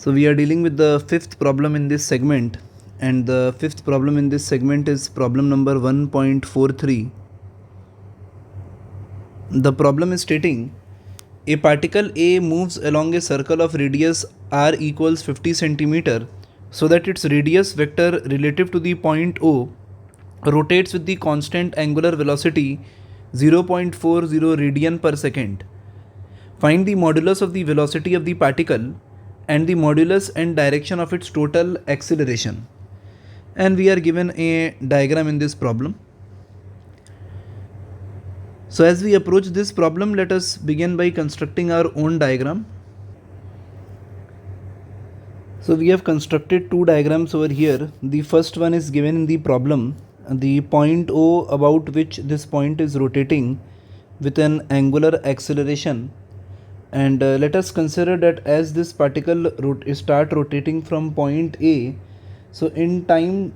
So we are dealing with the fifth problem in this segment, and the fifth problem in this segment is problem number 1.43. The problem is stating a particle A moves along a circle of radius r equals 50 centimeter so that its radius vector relative to the point O rotates with the constant angular velocity 0.40 radian per second. Find the modulus of the velocity of the particle and the modulus and direction of its total acceleration. And we are given a diagram in this problem. So as we approach this problem, let us begin by constructing our own diagram. So we have constructed two diagrams over here. The first one is given in the problem. The point O about which this point is rotating with an angular acceleration. And let us consider that as this particle start rotating from point A, so in time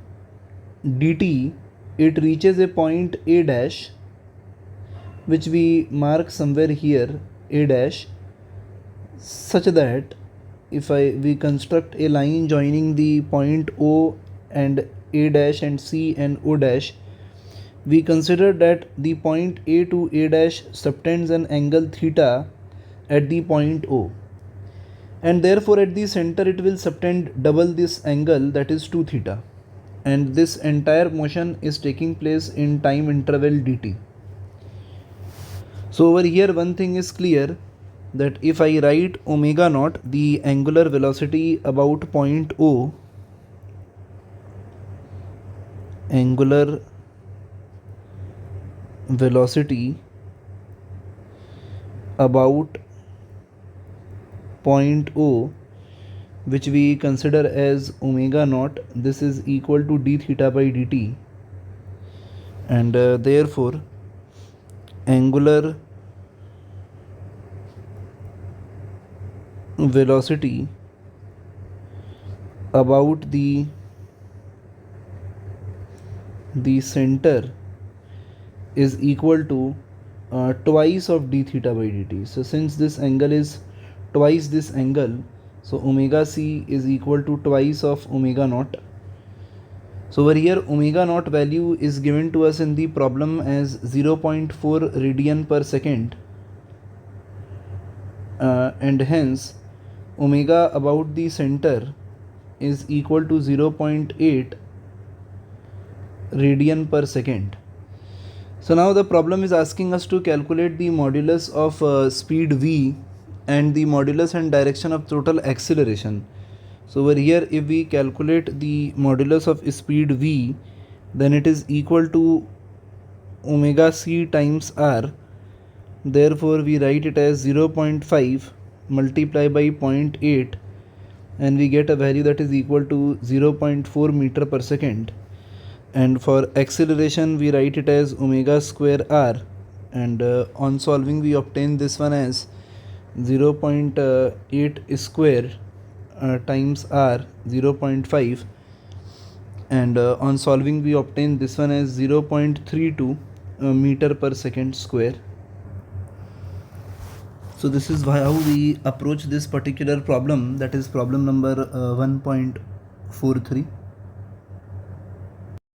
dt, it reaches a point A dash, which we mark somewhere here, A dash, such that if we construct a line joining the point O and A dash and C and O dash, we consider that the point A to A dash subtends an angle theta at the point O, and therefore at the center it will subtend double this angle, that is 2 theta, and this entire motion is taking place in time interval dt. So over here one thing is clear, that if I write omega naught, the angular velocity about point O, angular velocity about point O, which we consider as omega naught, this is equal to d theta by dt, and therefore angular velocity about the center is equal to twice of d theta by dt. So since this angle is twice this angle, so omega c is equal to twice of omega naught. So over here omega naught value is given to us in the problem as 0.4 radian per second, and hence omega about the center is equal to 0.8 radian per second. So now the problem is asking us to calculate the modulus of speed v and the modulus and direction of total acceleration. So over here if we calculate the modulus of speed v, then it is equal to omega c times r. Therefore we write it as 0.5 multiplied by 0.8, and we get a value that is equal to 0.4 meter per second. And for acceleration we write it as omega square r, and on solving we obtain this one as 0.8 square times r, 0.5, and on solving we obtain this one as 0.32 meter per second square. So this is how we approach this particular problem, that is problem number 1.43.